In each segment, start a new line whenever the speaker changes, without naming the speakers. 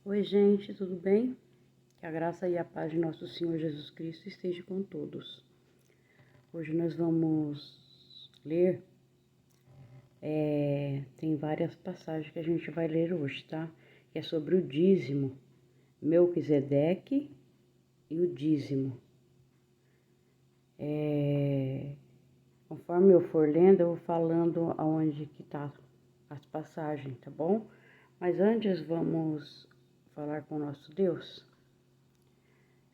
Oi, gente, tudo bem? Que a graça e a paz de nosso Senhor Jesus Cristo esteja com todos. Hoje nós vamos ler, tem várias passagens que a gente vai ler hoje, tá? Que é sobre o dízimo, Melquisedeque e o dízimo. Conforme eu for lendo, eu vou falando aonde que tá as passagens, tá bom? Mas antes vamos falar com o nosso Deus.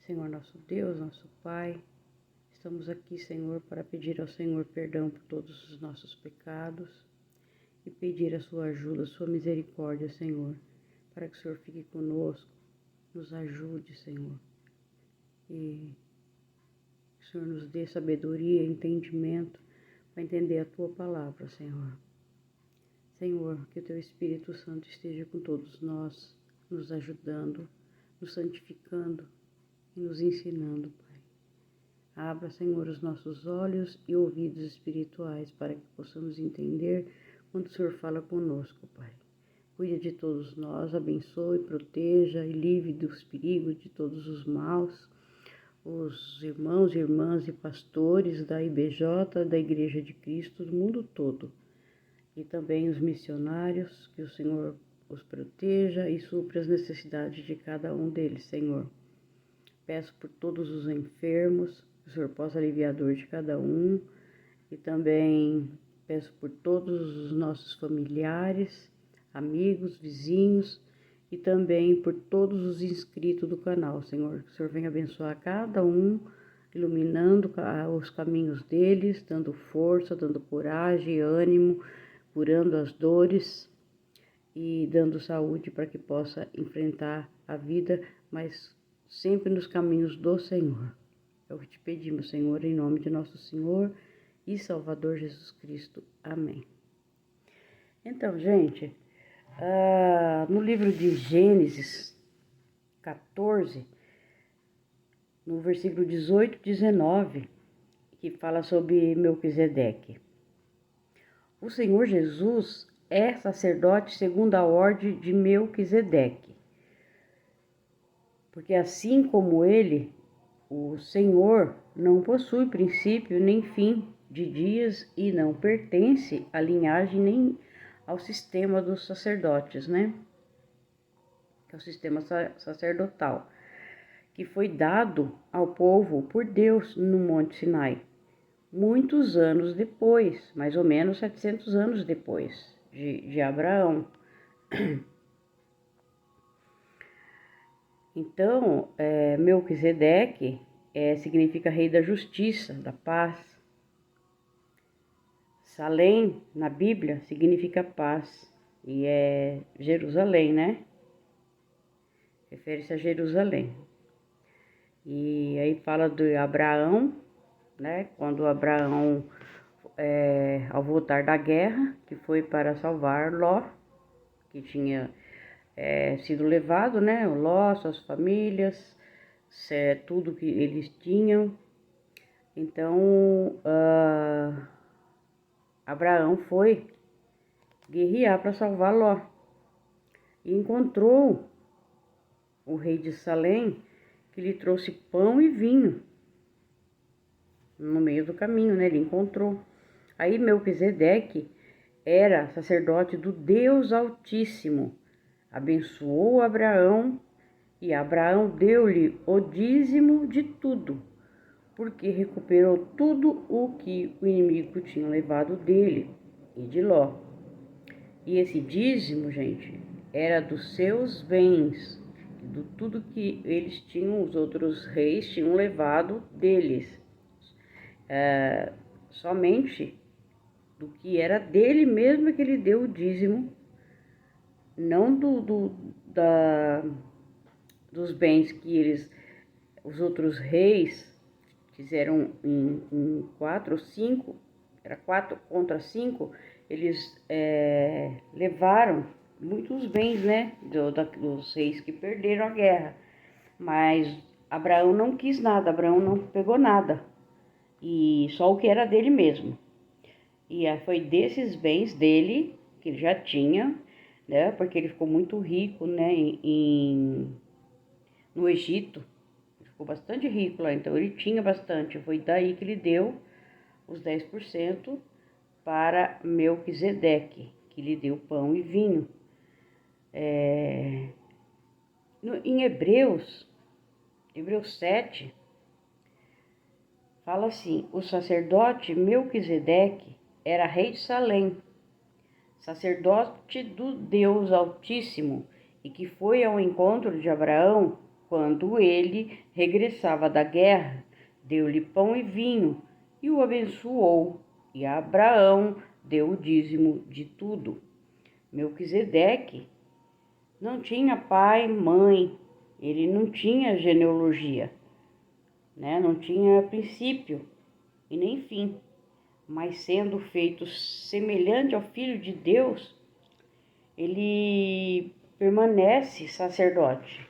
Senhor nosso Deus, nosso Pai, estamos aqui, Senhor, para pedir ao Senhor perdão por todos os nossos pecados e pedir a sua ajuda, a sua misericórdia, Senhor, para que o Senhor fique conosco, nos ajude, Senhor, e que o Senhor nos dê sabedoria e entendimento para entender a tua palavra, Senhor. Senhor, que o teu Espírito Santo esteja com todos nós, nos ajudando, nos santificando e nos ensinando, Pai. Abra, Senhor, os nossos olhos e ouvidos espirituais para que possamos entender quando o Senhor fala conosco, Pai. Cuide de todos nós, abençoe, proteja e livre dos perigos de todos os maus, os irmãos, irmãs e pastores da IBJ, da Igreja de Cristo, do mundo todo. E também os missionários, que o Senhor os proteja e supra as necessidades de cada um deles, Senhor. Peço por todos os enfermos, que o Senhor possa aliviar a dor de cada um. E também peço por todos os nossos familiares, amigos, vizinhos e também por todos os inscritos do canal, Senhor. Que o Senhor venha abençoar cada um, iluminando os caminhos deles, dando força, dando coragem, ânimo, curando as dores e dando saúde para que possa enfrentar a vida, mas sempre nos caminhos do Senhor. É o que te pedimos, Senhor, em nome de nosso Senhor e Salvador Jesus Cristo. Amém. Então, gente, no livro de Gênesis 14, no versículo 18 e 19, que fala sobre Melquisedeque. O Senhor Jesus é sacerdote segundo a ordem de Melquisedeque, porque assim como ele, o Senhor não possui princípio nem fim de dias e não pertence à linhagem nem ao sistema dos sacerdotes, né? Que é o sistema sacerdotal, que foi dado ao povo por Deus no Monte Sinai, muitos anos depois, mais ou menos 700 anos depois de Abraão. Então, Melquisedeque significa rei da justiça, da paz. Salém, na Bíblia, significa paz, e é Jerusalém, né? Refere-se a Jerusalém. E aí fala de Abraão, né? Quando Abraão, ao voltar da guerra, que foi para salvar Ló, que tinha sido levado, né? O Ló, suas famílias, tudo que eles tinham. Então, Abraão foi guerrear para salvar Ló e encontrou o rei de Salém, que lhe trouxe pão e vinho no meio do caminho, né? Ele encontrou. Aí Melquisedeque era sacerdote do Deus Altíssimo, abençoou Abraão e Abraão deu-lhe o dízimo de tudo, porque recuperou tudo o que o inimigo tinha levado dele e de Ló. E esse dízimo, gente, era dos seus bens, do tudo que eles tinham, os outros reis tinham levado deles. Somente do que era dele mesmo que ele deu o dízimo, não dos bens que os outros reis fizeram em 4 ou 5, era 4 contra 5, eles levaram muitos bens, né, dos reis que perderam a guerra. Mas Abraão não quis nada, Abraão não pegou nada, e só o que era dele mesmo. E foi desses bens dele, que ele já tinha, né? Porque ele ficou muito rico, né? No Egito. Ele ficou bastante rico lá, então ele tinha bastante. Foi daí que ele deu os 10% para Melquisedeque, que lhe deu pão e vinho. Em Hebreus 7, fala assim: o sacerdote Melquisedeque era rei de Salém, sacerdote do Deus Altíssimo, e que foi ao encontro de Abraão quando ele regressava da guerra, deu-lhe pão e vinho e o abençoou, e a Abraão deu o dízimo de tudo. Melquisedeque não tinha pai, mãe, ele não tinha genealogia, né? Não tinha princípio e nem fim, mas sendo feito semelhante ao Filho de Deus, ele permanece sacerdote.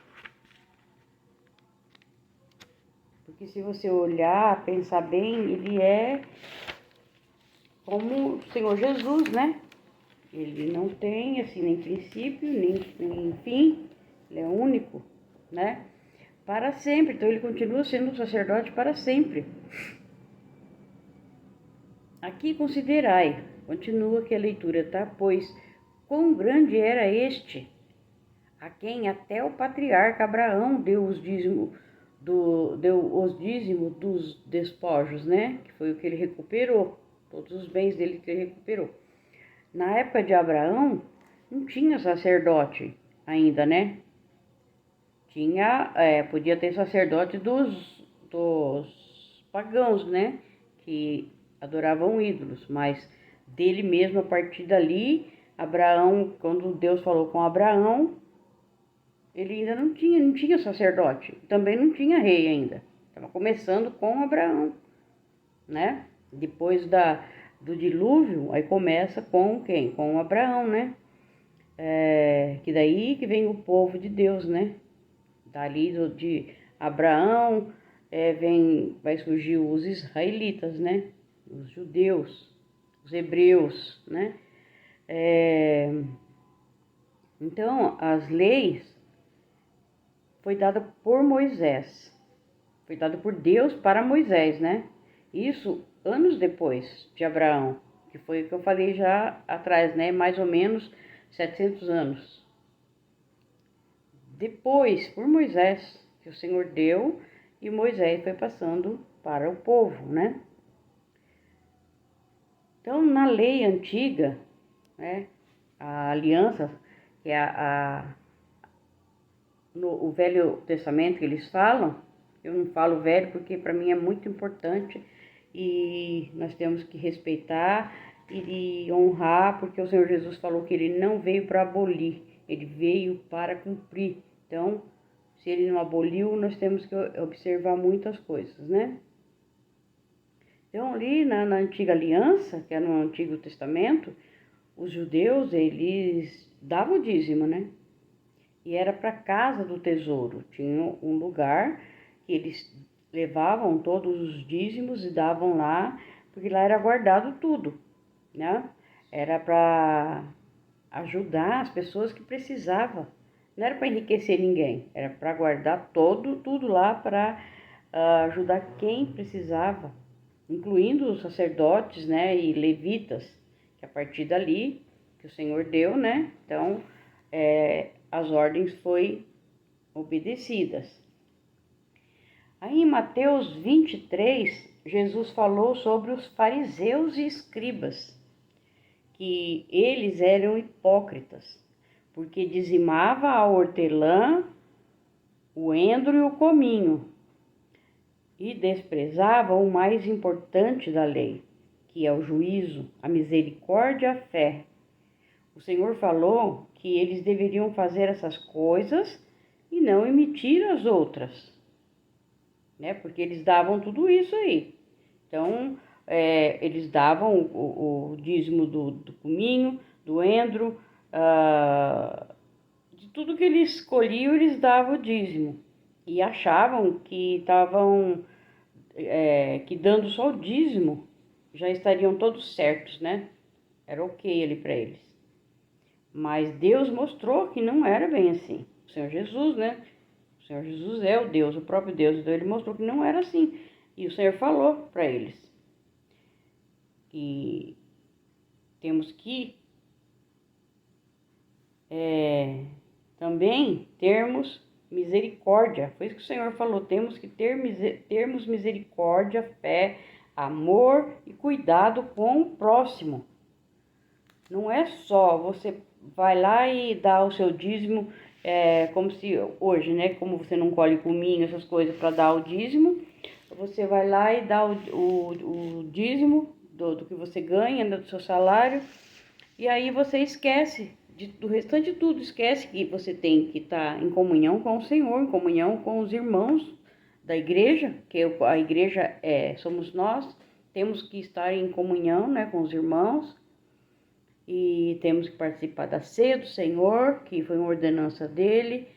Porque se você olhar, pensar bem, ele é como o Senhor Jesus, né? Ele não tem, assim, nem princípio, nem fim, ele é único, né? Para sempre, então ele continua sendo um sacerdote para sempre. Aqui considerai, continua aqui a leitura, tá? Pois quão grande era este, a quem até o patriarca Abraão deu os dízimos dos despojos, né? Que foi o que ele recuperou, todos os bens dele que ele recuperou. Na época de Abraão, não tinha sacerdote ainda, né? Podia ter sacerdote dos pagãos, né? Que adoravam ídolos, mas dele mesmo, a partir dali, Abraão, quando Deus falou com Abraão, ele ainda não tinha sacerdote, também não tinha rei ainda. Estava começando com Abraão, né? Depois do dilúvio, aí começa com quem? Com Abraão, né? Que daí que vem o povo de Deus, né? Dali de Abraão vai surgir os israelitas, né? Os judeus, os hebreus, né? Então, as leis foi dada por Moisés, foi dada por Deus para Moisés, né? Isso anos depois de Abraão, que foi o que eu falei já atrás, né? Mais ou menos 700 anos. Depois, por Moisés, que o Senhor deu, e Moisés foi passando para o povo, né? Então, na lei antiga, né, a aliança, que é no Velho Testamento que eles falam, eu não falo velho porque para mim é muito importante e nós temos que respeitar e honrar, porque o Senhor Jesus falou que ele não veio para abolir, ele veio para cumprir. Então, se ele não aboliu, nós temos que observar muitas coisas, né? Então, ali na antiga aliança, que é no Antigo Testamento, os judeus, eles davam o dízimo, né? E era para a casa do tesouro. Tinha um lugar que eles levavam todos os dízimos e davam lá, porque lá era guardado tudo, né? Era para ajudar as pessoas que precisavam. Não era para enriquecer ninguém, era para guardar tudo lá para ajudar quem precisava, incluindo os sacerdotes, né, e levitas, que a partir dali que o Senhor deu, né? Então, as ordens foram obedecidas. Aí em Mateus 23, Jesus falou sobre os fariseus e escribas, que eles eram hipócritas, porque dizimava a hortelã, o endro e o cominho, e desprezava o mais importante da lei, que é o juízo, a misericórdia e a fé. O Senhor falou que eles deveriam fazer essas coisas e não emitir as outras, né? Porque eles davam tudo isso aí. Então, eles davam o dízimo do cominho, do endro, de tudo que eles escolhiam, eles davam o dízimo. E achavam que estavam, que dando só o dízimo, já estariam todos certos, né? Era ok ali para eles. Mas Deus mostrou que não era bem assim. O Senhor Jesus, né? O Senhor Jesus é o Deus, o próprio Deus. Então ele mostrou que não era assim. E o Senhor falou para eles que temos que também termos misericórdia. Foi isso que o Senhor falou. Temos que termos misericórdia, fé, amor e cuidado com o próximo. Não é só você vai lá e dá o seu dízimo, como se hoje, né? Como você não colhe cominho, essas coisas para dar o dízimo, você vai lá e dá o dízimo do que você ganha, do seu salário, e aí você esquece do restante de tudo, esquece que você tem que estar em comunhão com o Senhor, em comunhão com os irmãos da igreja, que a igreja somos nós, temos que estar em comunhão, né, com os irmãos, e temos que participar da ceia do Senhor, que foi uma ordenança dele,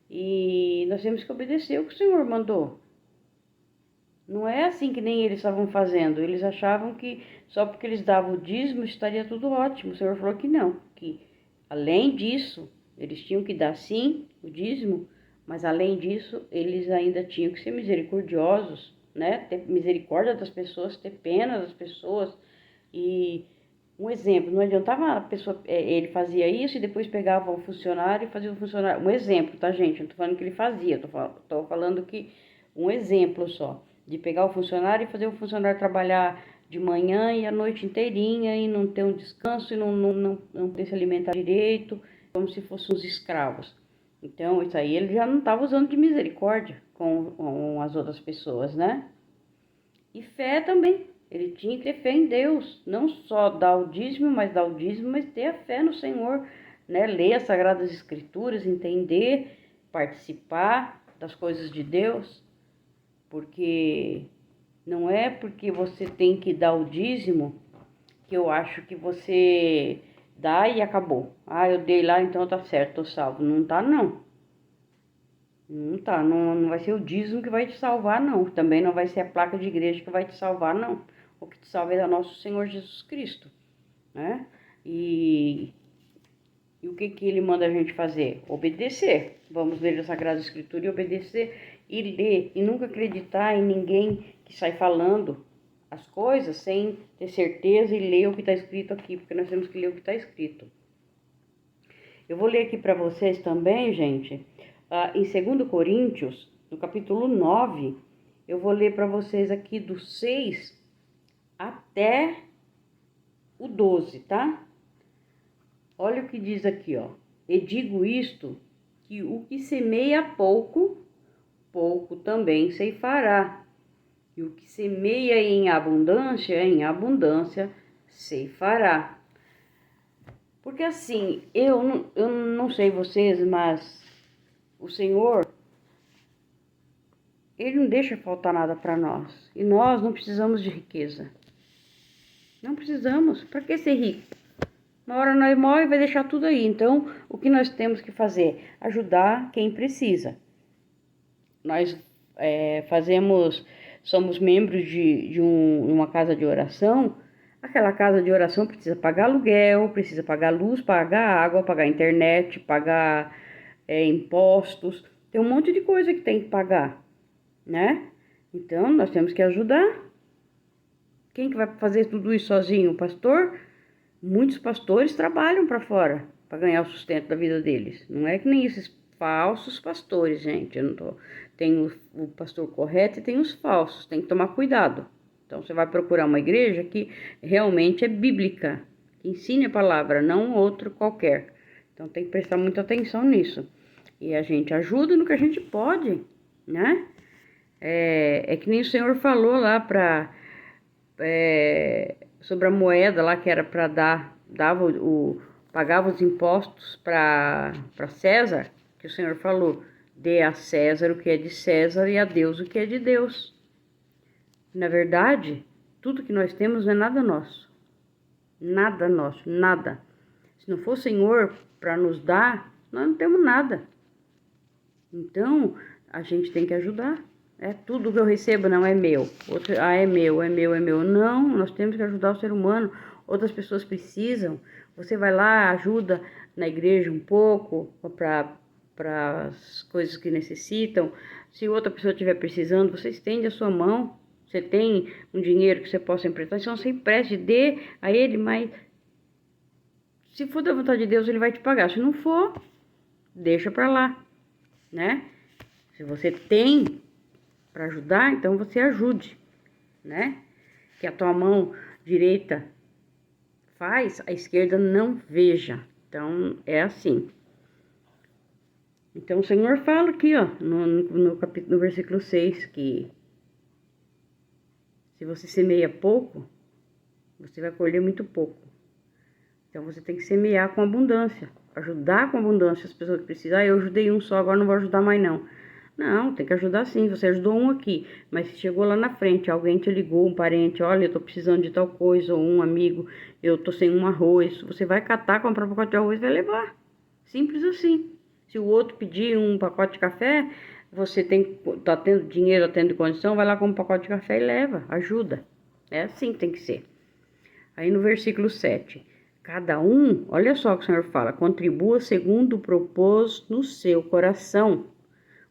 e nós temos que obedecer o que o Senhor mandou. Não é assim que nem eles estavam fazendo. Eles achavam que só porque eles davam o dízimo estaria tudo ótimo. O Senhor falou que não, que além disso, eles tinham que dar sim o dízimo, mas além disso, eles ainda tinham que ser misericordiosos, né? Ter misericórdia das pessoas, ter pena das pessoas. E um exemplo, não adiantava a pessoa, ele fazia isso e depois pegava o funcionário e fazia o funcionário. Um exemplo, tá, gente? Eu não tô falando que ele fazia, tô falando que um exemplo só. De pegar o funcionário e fazer o funcionário trabalhar de manhã e a noite inteirinha e não ter um descanso e não poder se alimentar direito, como se fossem os escravos. Então, isso aí ele já não estava usando de misericórdia com as outras pessoas, né? E fé também. Ele tinha que ter fé em Deus. Não só dar o dízimo, mas ter a fé no Senhor, né? Ler as Sagradas Escrituras, entender, participar das coisas de Deus. Porque não é porque você tem que dar o dízimo que eu acho que você dá e acabou. Ah, eu dei lá, então tá certo, tô salvo. Não tá, não. Não tá, não vai ser o dízimo que vai te salvar, não. Também não vai ser a placa de igreja que vai te salvar, não. O que te salva é o nosso Senhor Jesus Cristo, né? E o que ele manda a gente fazer? Obedecer. Vamos ler a Sagrada Escritura e obedecer e ler. E nunca acreditar em ninguém que sai falando as coisas sem ter certeza e ler o que está escrito aqui, porque nós temos que ler o que está escrito. Eu vou ler aqui para vocês também, gente, em 2 Coríntios, no capítulo 9, eu vou ler para vocês aqui do 6 até o 12, tá? Olha o que diz aqui, ó. E digo isto, que o que semeia pouco, pouco também ceifará. E o que semeia em abundância ceifará. Porque assim, eu não sei vocês, mas o Senhor, Ele não deixa faltar nada para nós. E nós não precisamos de riqueza. Não precisamos. Para que ser rico? Uma hora nós morremos e vai deixar tudo aí. Então, o que nós temos que fazer? Ajudar quem precisa. Nós somos membros de uma casa de oração. Aquela casa de oração precisa pagar aluguel, precisa pagar luz, pagar água, pagar internet, pagar impostos. Tem um monte de coisa que tem que pagar, né? Então, nós temos que ajudar. Quem que vai fazer tudo isso sozinho? O pastor? Muitos pastores trabalham para fora para ganhar o sustento da vida deles. Não é que nem esses falsos pastores, gente. Tem o pastor correto e tem os falsos. Tem que tomar cuidado. Então, você vai procurar uma igreja que realmente é bíblica, que ensine a palavra, não outro qualquer. Então, tem que prestar muita atenção nisso. E a gente ajuda no que a gente pode, né? É que nem o Senhor falou lá sobre a moeda lá que era para pagava os impostos para César, que o Senhor falou, dê a César o que é de César e a Deus o que é de Deus. Na verdade, tudo que nós temos não é nada nosso. Nada nosso, nada. Se não for o Senhor para nos dar, nós não temos nada. Então, a gente tem que ajudar. Tudo que eu recebo não é meu. É meu. Não, nós temos que ajudar o ser humano. Outras pessoas precisam. Você vai lá, ajuda na igreja um pouco, para as coisas que necessitam. Se outra pessoa estiver precisando, você estende a sua mão. Você tem um dinheiro que você possa emprestar, então você empreste, dê a ele, mas se for da vontade de Deus, ele vai te pagar. Se não for, deixa para lá, né? Se você tem para ajudar, então você ajude, né? Que a tua mão direita faz, a esquerda não veja. Então, é assim. Então, o Senhor fala aqui, ó, no versículo 6, que se você semeia pouco, você vai colher muito pouco. Então, você tem que semear com abundância, ajudar com abundância as pessoas que precisam. Ah, eu ajudei um só, agora não vou ajudar mais não. Não, tem que ajudar sim, você ajudou um aqui, mas se chegou lá na frente, alguém te ligou, um parente, olha, eu tô precisando de tal coisa, ou um amigo, eu tô sem um arroz, você vai catar, comprar um pacote de arroz e vai levar. Simples assim. Se o outro pedir um pacote de café, você tá tendo dinheiro, tendo condição, vai lá com um pacote de café e leva, ajuda. É assim que tem que ser. Aí no versículo 7, cada um, olha só o que o Senhor fala, contribua segundo propôs no seu coração.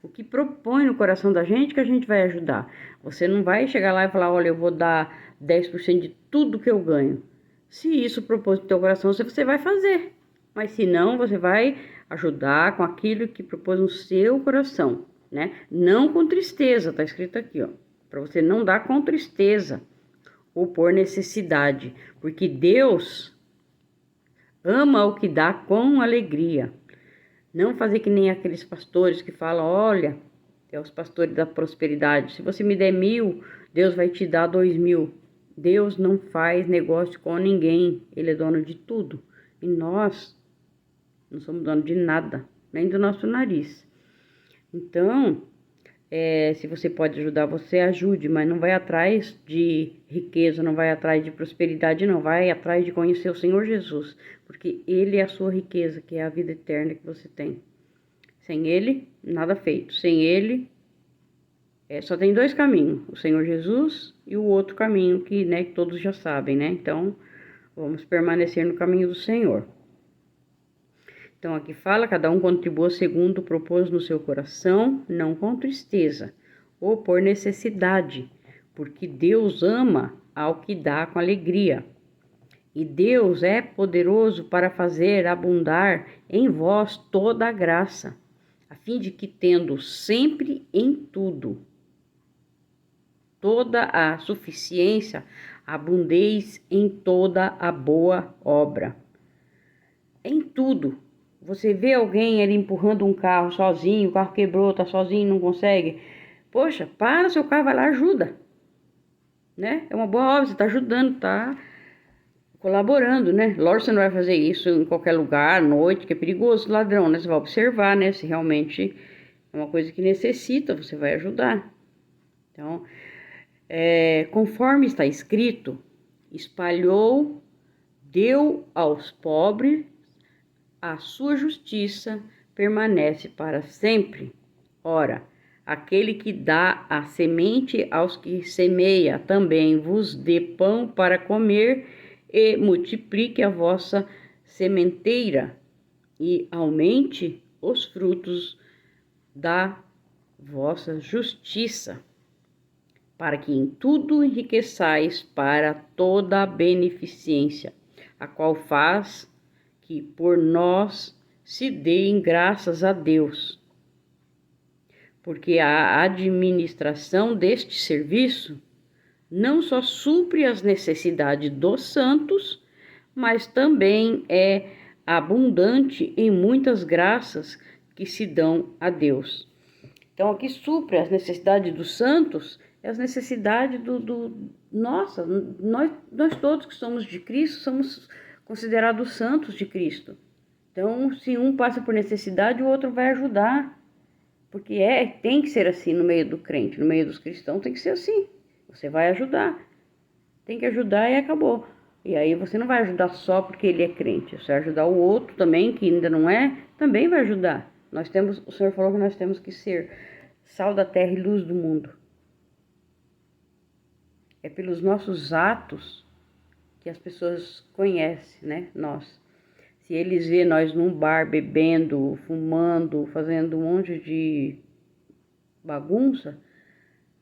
O que propõe no coração da gente que a gente vai ajudar. Você não vai chegar lá e falar, olha, eu vou dar 10% de tudo que eu ganho. Se isso propôs no teu coração, você vai fazer. Mas se não, você vai ajudar com aquilo que propôs no seu coração, né? Não com tristeza, tá escrito aqui, ó. Para você não dar com tristeza ou por necessidade, porque Deus ama o que dá com alegria. Não fazer que nem aqueles pastores que falam, olha, é os pastores da prosperidade, se você me der 1.000, Deus vai te dar 2.000. Deus não faz negócio com ninguém, Ele é dono de tudo. E nós não somos dono de nada, nem do nosso nariz. Então, se você pode ajudar, você ajude, mas não vai atrás de riqueza, não vai atrás de prosperidade, não. Vai atrás de conhecer o Senhor Jesus, porque Ele é a sua riqueza, que é a vida eterna que você tem. Sem Ele, nada feito. Sem Ele, só tem 2 caminhos, o Senhor Jesus e o outro caminho que, né, que todos já sabem, né? Então, vamos permanecer no caminho do Senhor. Então, aqui fala, cada um contribua segundo propôs no seu coração, não com tristeza, ou por necessidade, porque Deus ama ao que dá com alegria. E Deus é poderoso para fazer abundar em vós toda a graça, a fim de que, tendo sempre em tudo toda a suficiência, abundeis em toda a boa obra. Em tudo. Você vê alguém ali empurrando um carro sozinho, o carro quebrou, tá sozinho, não consegue. Poxa, para seu carro, vai lá, ajuda. Né? É uma boa obra, você tá ajudando, tá colaborando, né? Lógico, você não vai fazer isso em qualquer lugar, à noite, que é perigoso, ladrão, né? Você vai observar, né? Se realmente é uma coisa que necessita, você vai ajudar. Então, conforme está escrito, espalhou, deu aos pobres, a sua justiça permanece para sempre. Ora, aquele que dá a semente aos que semeia, também vos dê pão para comer e multiplique a vossa sementeira e aumente os frutos da vossa justiça, para que em tudo enriqueçais para toda a beneficência, a qual faz que por nós se deem graças a Deus, porque a administração deste serviço não só supre as necessidades dos santos, mas também é abundante em muitas graças que se dão a Deus. Então, aqui supre as necessidades dos santos, é as necessidades nossa, nós todos que somos de Cristo, somos considerados santos de Cristo. Então, se um passa por necessidade, o outro vai ajudar. Porque tem que ser assim no meio do crente, no meio dos cristãos tem que ser assim. Você vai ajudar. Tem que ajudar e acabou. E aí você não vai ajudar só porque ele é crente. Você vai ajudar o outro também, que ainda não é, também vai ajudar. O Senhor falou que nós temos que ser sal da terra e luz do mundo. É pelos nossos atos que as pessoas conhecem, né? Nós. Se eles vê nós num bar bebendo, fumando, fazendo um monte de bagunça,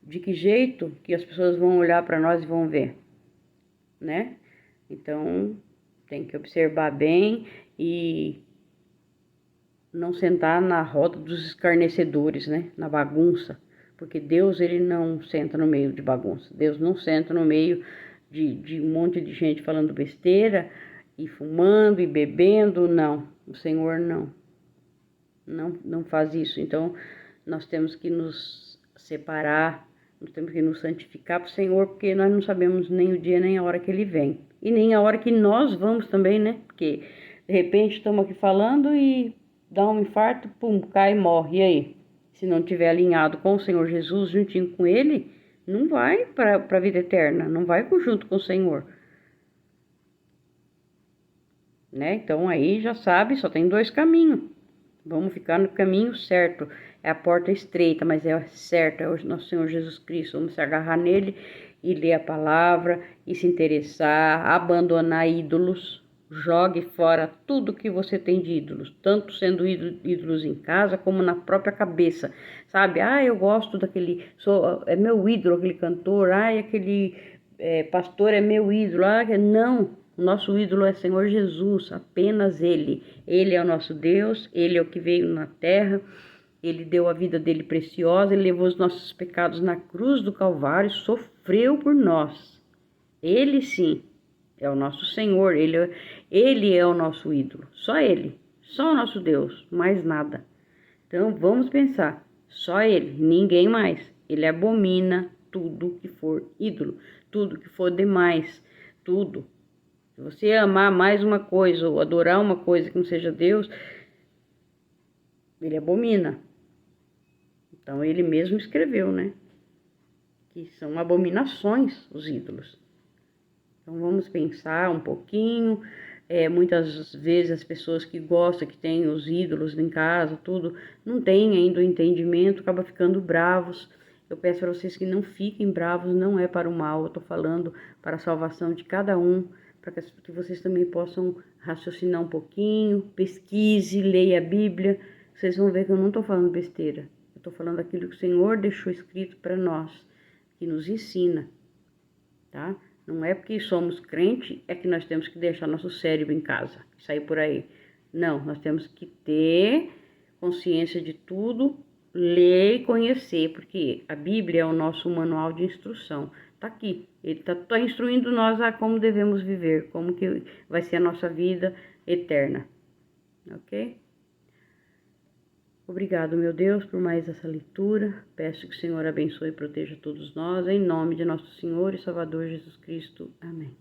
de que jeito que as pessoas vão olhar para nós e vão ver, né? Então, tem que observar bem e não sentar na roda dos escarnecedores, né? Na bagunça. Porque Deus, ele não senta no meio de bagunça. Deus não senta no meio de um monte de gente falando besteira e fumando e bebendo. Não, o Senhor não faz isso. Então, nós temos que nos separar, nós temos que nos santificar para o Senhor, porque nós não sabemos nem o dia nem a hora que Ele vem. E nem a hora que nós vamos também, né? Porque, de repente, estamos aqui falando e dá um infarto, pum, cai e morre. E aí? Se não tiver alinhado com o Senhor Jesus, juntinho com Ele, não vai para a vida eterna, não vai junto com o Senhor. Né? Então, aí já sabe, só tem 2 caminhos. Vamos ficar no caminho certo. É a porta estreita, mas é certo, é o nosso Senhor Jesus Cristo. Vamos se agarrar nele e ler a palavra e se interessar, abandonar ídolos. Jogue fora tudo que você tem de ídolos, tanto sendo ídolos em casa como na própria cabeça. Sabe? Ah, eu gosto daquele, é meu ídolo aquele cantor, aquele pastor é meu ídolo. Não. O nosso ídolo é Senhor Jesus, apenas Ele. Ele é o nosso Deus, Ele é o que veio na terra, Ele deu a vida dele preciosa, Ele levou os nossos pecados na cruz do Calvário, sofreu por nós. Ele sim é o nosso Senhor, Ele é o nosso ídolo, só Ele, só o nosso Deus, mais nada. Então vamos pensar, só Ele, ninguém mais. Ele abomina tudo que for ídolo, tudo que for demais, tudo. Se você amar mais uma coisa ou adorar uma coisa que não seja Deus, ele abomina. Então ele mesmo escreveu, né? Que são abominações os ídolos. Então vamos pensar um pouquinho. Muitas vezes as pessoas que gostam, que têm os ídolos em casa, tudo, não têm ainda o entendimento, acaba ficando bravos. Eu peço para vocês que não fiquem bravos, não é para o mal, eu estou falando para a salvação de cada um, para que vocês também possam raciocinar um pouquinho, pesquise, leia a Bíblia. Vocês vão ver que eu não estou falando besteira. Eu estou falando aquilo que o Senhor deixou escrito para nós, que nos ensina, tá? Não é porque somos crente é que nós temos que deixar nosso cérebro em casa, sair por aí. Não, nós temos que ter consciência de tudo, ler e conhecer, porque a Bíblia é o nosso manual de instrução. Tá aqui, ele tá instruindo nós a como devemos viver, como que vai ser a nossa vida eterna, ok? Obrigado, meu Deus, por mais essa leitura. Peço que o Senhor abençoe e proteja todos nós, em nome de nosso Senhor e Salvador Jesus Cristo. Amém.